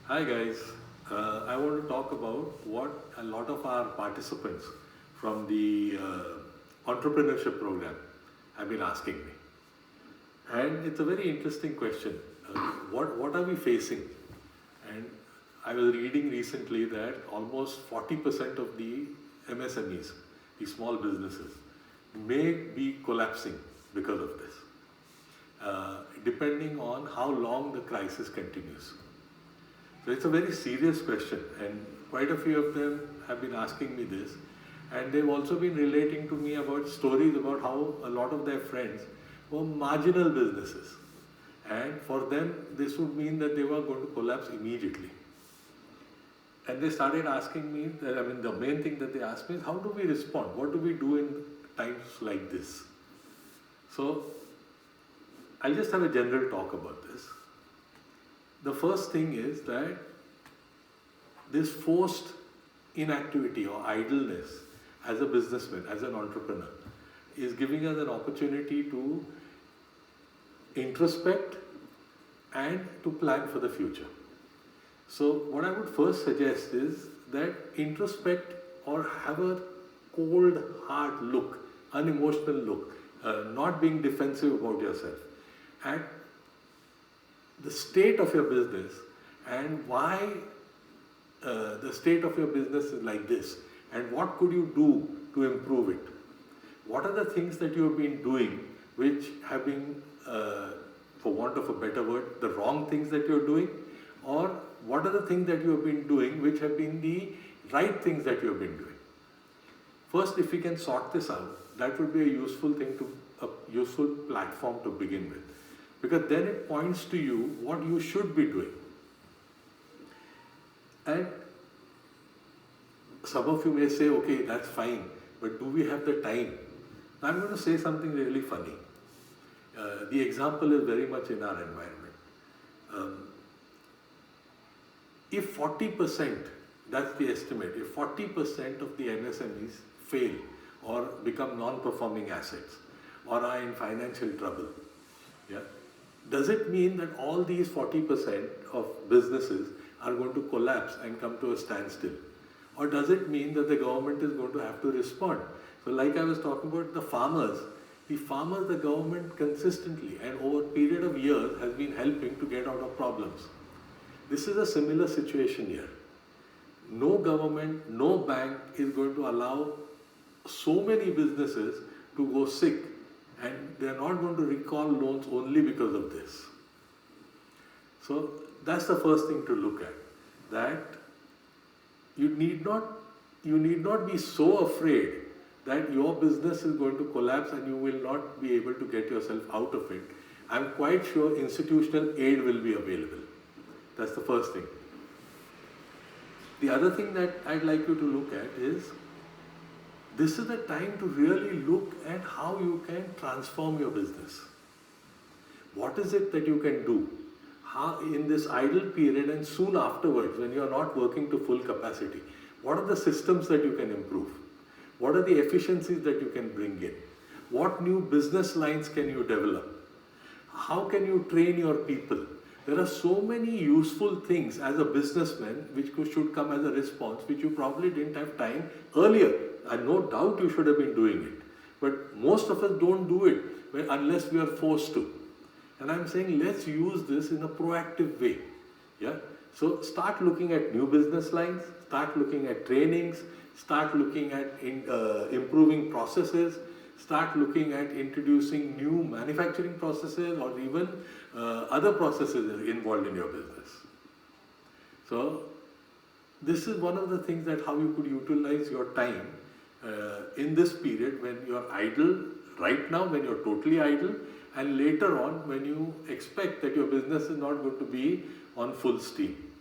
Hi guys, I want to talk about what a lot of our participants from the entrepreneurship program have been asking me. And it's a very interesting question. What are we facing? And I was reading recently that almost 40% of the MSMEs, the small businesses, may be collapsing because of this, depending on how long the crisis continues. So it's a very serious question, and quite a few of them have been asking me this, and they've also been relating to me about stories about how a lot of their friends were marginal businesses, and for them this would mean that they were going to collapse immediately. And they started asking me, the main thing that they asked me is, how do we respond? What do we do in times like this? So I'll just have a general talk about this. The first thing is that this forced inactivity or idleness as a businessman, as an entrepreneur, is giving us an opportunity to introspect and to plan for the future. So what I would first suggest is that introspect or have a cold, hard look, unemotional look, not being defensive about yourself, at the state of your business and why the state of your business is like this, and what could you do to improve it. What are the things that you have been doing which have been, for want of a better word, the wrong things that you're doing, or what are the things that you have been doing which have been the right things that you have been doing. First, if we can sort this out, that would be a useful thing a useful platform to begin with, because then it points to you what you should be doing. And some of you may say, okay, that's fine, but do we have the time? I'm going to say something really funny. The example is very much in our environment. If 40%, that's the estimate, if 40% of the MSMEs fail or become non-performing assets or are in financial trouble, yeah, does it mean that all these 40% of businesses are going to collapse and come to a standstill? Or does it mean that the government is going to have to respond? So like I was talking about the farmers, the government consistently and over a period of years has been helping to get out of problems. This is a similar situation here. No government, no bank is going to allow so many businesses to go sick, and they are not going to recall loans only because of this. So that's the first thing to look at, that you need not be so afraid that your business is going to collapse and you will not be able to get yourself out of it. I'm quite sure institutional aid will be available. That's the first thing. The other thing that I'd like you to look at is, this is the time to really look at how you can transform your business. What is it that you can do? How, in this idle period and soon afterwards, when you're not working to full capacity, what are the systems that you can improve? What are the efficiencies that you can bring in? What new business lines can you develop? How can you train your people? There are so many useful things as a businessman which should come as a response, which you probably didn't have time earlier. And no doubt you should have been doing it. But most of us don't do it unless we are forced to. And I'm saying, let's use this in a proactive way. Yeah? So start looking at new business lines, start looking at trainings, start looking at improving processes, start looking at introducing new manufacturing processes or even other processes involved in your business. So this is one of the things that how you could utilize your time in this period when you're idle, right now when you're totally idle, and later on when you expect that your business is not going to be on full steam.